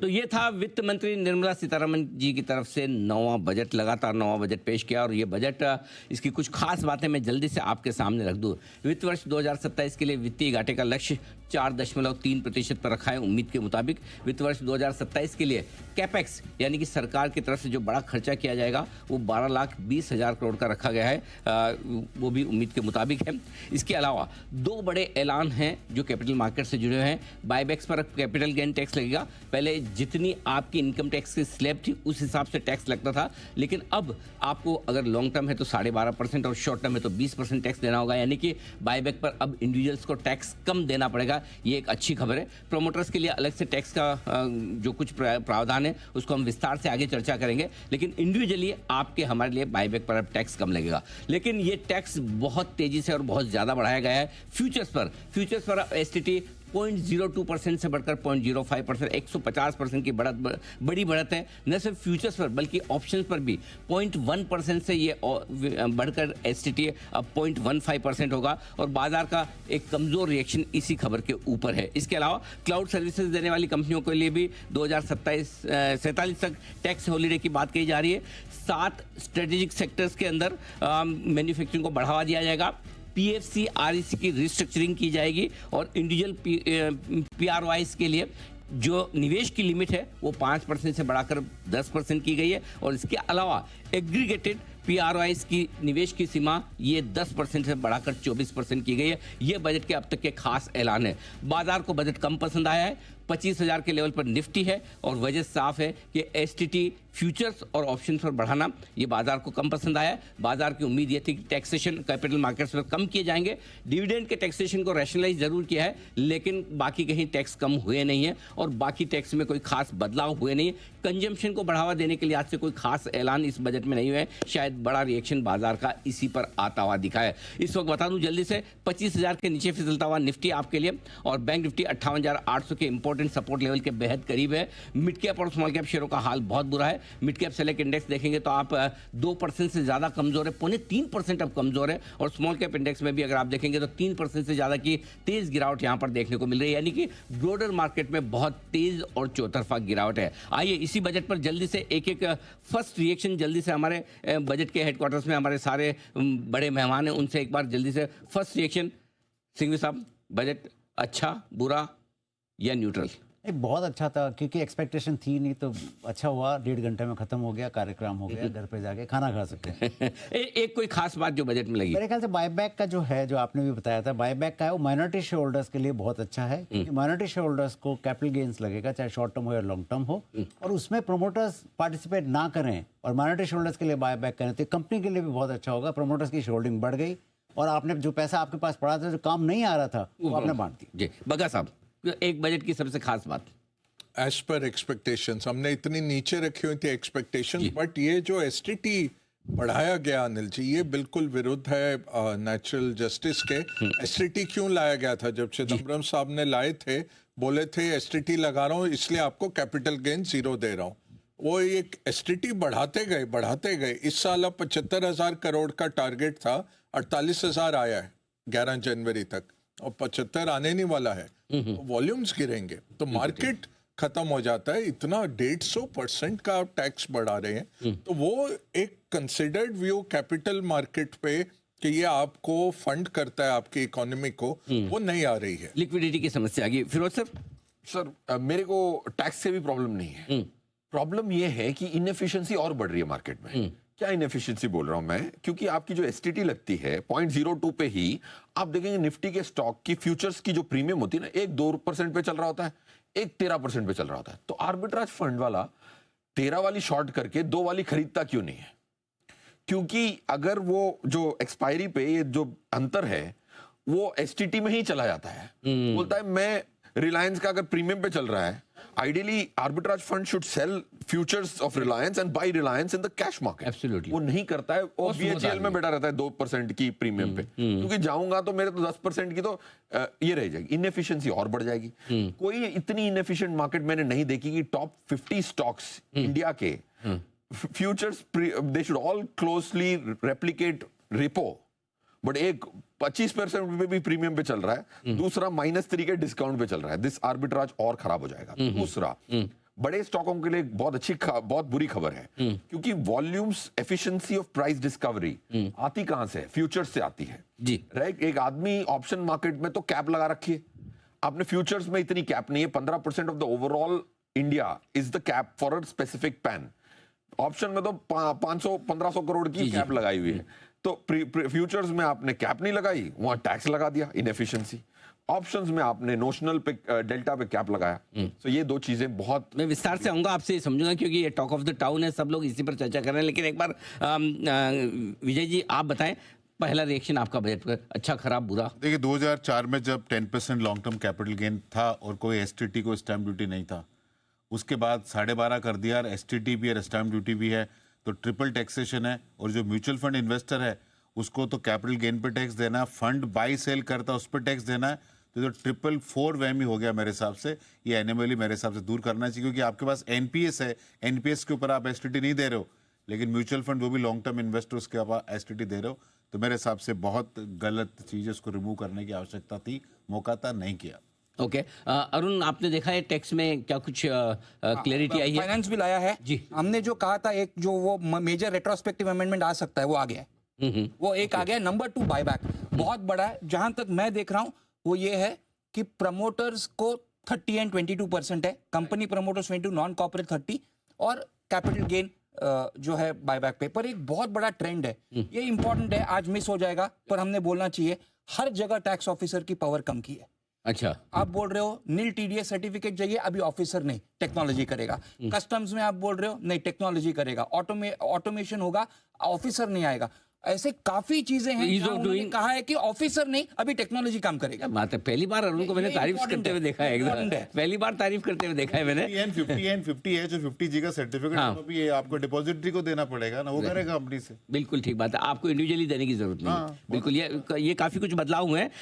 तो ये था वित्त मंत्री निर्मला सीतारमण जी की तरफ से नौवां बजट, लगातार नौवां बजट पेश किया। और ये बजट, इसकी कुछ खास बातें मैं जल्दी से आपके सामने रख दूं। वित्त वर्ष 2027 के लिए वित्तीय घाटे का लक्ष्य 4.3% पर रखा है उम्मीद के मुताबिक। वित्त वर्ष 2027 के लिए कैपेक्स यानी कि सरकार की तरफ से जो बड़ा खर्चा किया जाएगा वो 12,20,000 करोड़ का रखा गया है, वो भी उम्मीद के मुताबिक है। इसके अलावा दो बड़े ऐलान हैं जो कैपिटल मार्केट से जुड़े हैं। बायबैक्स पर कैपिटल गेन टैक्स लगेगा। पहले जितनी आपकी इनकम टैक्स की स्लैब थी उस हिसाब से टैक्स लगता था, लेकिन अब आपको अगर लॉन्ग टर्म है तो 12.5% और शॉर्ट टर्म है तो 20% टैक्स देना होगा। यानी कि बायबैक पर अब इंडिविजुअल्स को टैक्स कम देना पड़ेगा। ये एक अच्छी खबर है। प्रोमोटर्स के लिए अलग से टैक्स का जो कुछ प्रावधान है उसको हम विस्तार से आगे चर्चा करेंगे, लेकिन इंडिविजुअली आपके हमारे लिए बायबैक पर अब टैक्स कम लगेगा। लेकिन ये टैक्स बहुत तेजी से और बहुत ज्यादा बढ़ाया गया है फ्यूचर्स पर एसटीटी 0.02% से बढ़कर 0.05%, 150% की बड़ी बढ़त है। न सिर्फ फ्यूचर्स पर बल्कि ऑप्शंस पर भी 0.1% से ये बढ़कर एसटीटी अब 0.15% होगा। और बाजार का एक कमजोर रिएक्शन इसी खबर के ऊपर है। इसके अलावा क्लाउड सर्विसेज देने वाली कंपनियों के लिए भी 2047 तक टैक्स हॉलीडे की बात कही जा रही है। 7 स्ट्रेटेजिक सेक्टर्स के अंदर मैन्युफैक्चरिंग को बढ़ावा दिया जाएगा। पीएफसी आरईसी की रिस्ट्रक्चरिंग की जाएगी और इंडिविजुअल पीआरओआईस के लिए जो निवेश की लिमिट है वो 5% से बढ़ाकर 10% की गई है। और इसके अलावा एग्रीगेटेड पीआरओआईस की निवेश की सीमा ये 10% से बढ़ाकर 24% की गई है। ये बजट के अब तक के खास ऐलान है। बाजार को बजट कम पसंद आया है। 25,000 के लेवल पर निफ्टी है और वजह साफ है कि एसटीटी फ्यूचर्स और ऑप्शंस पर बढ़ाना ये बाजार को कम पसंद आया। बाजार की उम्मीद ये थी कि टैक्सेशन कैपिटल मार्केट्स पर कम किए जाएंगे। डिविडेंड के टैक्सेशन को रैशनलाइज जरूर किया है, लेकिन बाकी कहीं टैक्स कम हुए नहीं है और बाकी टैक्स में कोई खास बदलाव हुए नहीं है। कंजम्पशन को बढ़ावा देने के लिए आज से कोई खास ऐलान इस बजट में नहीं हुआ है। शायद बड़ा रिएक्शन बाजार का इसी पर आता हुआ दिखा है। इस वक्त बता दूं जल्दी से 25,000 के नीचे फिसलता हुआ निफ्टी आपके लिए और बैंक निफ्टी 58,800 के इंपॉर्टेंट सपोर्ट लेवल के बेहद करीब है। मिड कैप और स्मॉल कैप शेयरों का हाल बहुत बुरा है। मिड कैप सेलेक्ट इंडेक्स देखेंगे तो आप 2% से ज्यादा कमजोर है, 0.3% अब कमजोर है। और स्मॉल कैप इंडेक्स में भी अगर आप देखेंगे तो 3% से ज्यादा की तेज गिरावट यहां पर देखने को मिल रही है। यानी कि ब्रॉडर मार्केट में बहुत तेज और चौतरफा गिरावट है। आइए इसी बजट पर जल्दी से एक फर्स्ट रिएक्शन जल्दी से हमारे बजट के हेडक्वार्टर्स में हमारे सारे बड़े मेहमान हैं उनसे एक बार जल्दी से फर्स्ट रिएक्शन। सिंघवी साहब, बजट अच्छा, बुरा या न्यूट्रल? बहुत अच्छा था क्योंकि एक्सपेक्टेशन थी नहीं, तो अच्छा हुआ। 1.5 घंटे में खत्म हो गया, कार्यक्रम हो गया, घर पे जाके खाना खा सकते हैं। एक कोई खास बात जो बजट में लगी? मेरे ख्याल से बायबैक का जो है, जो आपने भी बताया था, बायबैक का है वो माइनॉरिटी शेयर होल्डर्स के लिए बहुत अच्छा है क्योंकि माइनॉरिटी शेयर होल्डर्स को कैपिटल गेन्स लगेगा, चाहे शॉर्ट टर्म हो या लॉन्ग टर्म हो, और उसमें प्रोमोटर्स पार्टिसिपेट ना करें और माइनॉरिटी शेयर होल्डर्स के लिए बायबैक करें तो कंपनी के लिए भी बहुत अच्छा होगा। प्रोमोटर्स की शेयर होल्डिंग बढ़ गई और आपने जो पैसा आपके पास पड़ा था, जो काम नहीं आ रहा था, वो आपने बांट दी। जी बगा साहब, एक बजट की सबसे खास बात? एज पर एक्सपेक्टेशंस हमने इतनी नीचे रखी हुई थी एक्सपेक्टेशंस, बट ये जो एसटीटी बढ़ाया गया अनिल जी, ये बिल्कुल विरुद्ध है नेचुरल जस्टिस के। एसटीटी क्यों लाया गया था? जब चिदम्बरम साहब ने लाए थे, बोले थे एसटीटी लगा रहा हूँ इसलिए आपको कैपिटल गेन 0 दे रहा हूँ। वो एक एसटीटी बढ़ाते गए। इस साल अब 75,000 करोड़ का टारगेट था, 48,000 आया है 11 जनवरी तक और 75 आने नहीं वाला है। वॉल्यूम्स गिरेंगे तो मार्केट खत्म हो जाता है। इतना 150% का आप टैक्स बढ़ा रहे हैं, तो वो एक कंसिडर्ड व्यू कैपिटल मार्केट पे कि ये आपको फंड करता है आपकी इकोनॉमी को, वो नहीं आ रही है। लिक्विडिटी की समस्या आ गई। फिरोज सर? सर मेरे को टैक्स से भी प्रॉब्लम नहीं है। प्रॉब्लम ये है कि इनएफिशिएंसी और बढ़ रही है मार्केट में। क्या इनएफिशिएंसी बोल रहा हूं मैं? क्योंकि आपकी जो एसटीटी लगती है 0.02 पे ही आप देखेंगे निफ्टी के स्टॉक की फ्यूचर्स की जो प्रीमियम होती है ना, एक 2% पे चल रहा होता है, एक 13% पे चल रहा होता है। तो आर्बिट्राज फंड वाला 13 वाली शॉर्ट करके 2 वाली खरीदता क्यों नहीं है? क्योंकि अगर वो जो एक्सपायरी पे ये जो अंतर है वो एसटीटी में ही चला जाता है। बोलता है मैं रिलायंस का अगर प्रीमियम पे चल रहा है, ideally arbitrage fund should sell futures of Reliance and buy Reliance in the cash market. Absolutely वो नहीं करता है, वो बीएचईएल में बैठा रहता है 2% की प्रीमियम पे, क्योंकि जाऊंगा तो मेरे तो 10% की तो ये रह जाएगी, इनएफिशिएंसी और बढ़ जाएगी। कोई इतनी इनएफिशिएंट मार्केट मैंने नहीं देखी कि टॉप 50 स्टॉक्स इंडिया के futures they should all closely replicate repo, but एक 25% पे भी प्रीमियम पे चल रहा है, दूसरा -3 के डिस्काउंट पे चल रहा है। दिस आर्बिट्राज और खराब हो जाएगा। दूसरा बड़े स्टॉकों के लिए बहुत बुरी खबर है, क्योंकि volumes efficiency of price discovery आती कहां से है? फ्यूचर्स से आती है जी। राइट। एक आदमी ऑप्शन मार्केट में तो कैप लगा रखी है, आपने फ्यूचर्स में इतनी कैप नहीं है। 15% of the overall India is the cap for a specific pan. Option में तो 500-1500 करोड़ की कैप लगाई हुई है, तो फ्यूचर्स में आपने कैप नहीं लगाई, वहां टैक्स लगा दिया, इनएफिशिएंसी। ऑप्शंस में आपने नोशनल पे डेल्टा पे कैप लगाया। तो ये दो चीजें बहुत, मैं विस्तार से आऊंगा आपसे समझूंगा, क्योंकि ये टॉक ऑफ द टाउन है, सब लोग इसी पर चर्चा कर रहे हैं। लेकिन एक बार विजय जी आप बताएं, पहला रिएक्शन आपका बजट पर, अच्छा खराब बुरा? देखिए 2004 में जब 10% लॉन्ग टर्म कैपिटल गेन था और कोई एसटीटी को स्टैम्प ड्यूटी नहीं था, उसके बाद 12.5 कर दिया और एसटीटी भी है, स्टैम्प ड्यूटी भी है, तो ट्रिपल टैक्सेशन है। और जो म्यूचुअल फंड इन्वेस्टर है उसको तो कैपिटल गेन पे टैक्स देना है, फंड बाई सेल करता है उस पर टैक्स देना है। तो जो 444 वहमी हो गया मेरे हिसाब से, ये एनिमली मेरे हिसाब से दूर करना चाहिए, क्योंकि आपके पास एनपीएस है, एनपीएस के ऊपर आप एसटीटी नहीं दे रहे हो, लेकिन म्यूचुअल फंड वो भी लॉन्ग टर्म इन्वेस्टर्स के आप एसटीटी दे रहे हो। तो मेरे हिसाब से बहुत गलत चीज है, उसको रिमूव करने की आवश्यकता थी, मौका था, नहीं किया। ओके अरुण, आपने देखा है टैक्स में क्या कुछ क्लैरिटी आई है? फाइनेंस बिल आया है जी। हमने जो कहा था, एक जो वो मेजर रेट्रोस्पेक्टिव अमेंडमेंट आ सकता है वो आ गया है। वो एक आ गया। नंबर 2 बायबैक बहुत बड़ा है, जहां तक मैं देख रहा हूं वो ये है कि प्रमोटर्स को 30 एंड 22% है, कंपनी प्रमोटर्स 22, नॉन कॉर्पोरेट 30, और कैपिटल गेन जो है बायबैक पे। पर एक बहुत बड़ा ट्रेंड है, ये इंपॉर्टेंट है, आज मिस हो जाएगा पर हमने बोलना चाहिए, हर जगह टैक्स ऑफिसर की पावर कम की है। अच्छा, आप बोल रहे हो नील टीडीएस सर्टिफिकेट चाहिए, अभी ऑफिसर नहीं, टेक्नोलॉजी करेगा। कस्टम्स में आप बोल रहे हो नहीं, टेक्नोलॉजी करेगा। ऑटोमेशन होगा, ऑफिसर नहीं आएगा। ऐसे काफी चीजें हैं Ease जहां of उन्होंने doing- कहा है कि ऑफिसर नहीं, अभी टेक्नोलॉजी काम करेगा। क्या बात है, पहली बार अरुण को मैंने ये तारीफ important करते हुए है, देखा है, important एकदम है। पहली बार तारीफ करते हुए देखा है मैंने। 50 है जो 50G का सर्टिफिकेट हाँ। तो भी ये आपको डिपॉजिटरी को देना पड़ेगा ना, वो करेगा कंपनी से। बिल्कुल ठीक बात है, आपको इंडिविजुअली देने की जरूरत नहीं है। बिल्कुल, ये काफी कुछ बदलाव हुए हैं।